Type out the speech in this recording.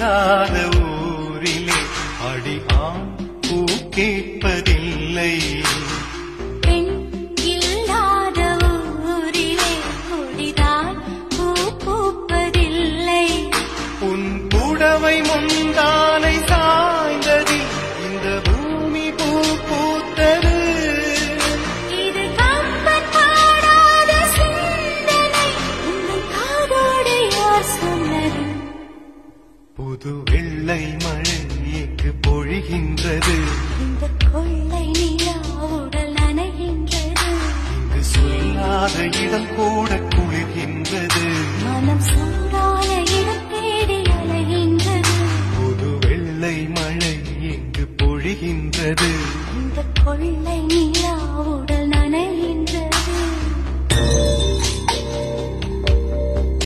இல்லாத ஊரிலே அடி ஆண் பூ கேட்பதில்லை. பெண் இல்லாத ஊரிலே கொடிதான் பூ பூப்பதில்லை. உன் புடவை முந்தானை சாய்ந்தது இந்த பூமி பூ பூத்தது. இது கம்பன் பாடாத சிந்தனை உங்கள் காதோடு யார் சொன்னது? புது வெள்ளை மழை இங்கு பொழிகின்றது. இந்த கொள்ளை நிலா உடல் நனைகின்றது. இங்கு சொல்லாத இடம் கூட குளிர்கின்றது. மனம் சூடான இடம் தேடி அலைகின்றது. புது வெள்ளை மழை இங்கு பொழிகின்றது. இந்த கொள்ளை நிலா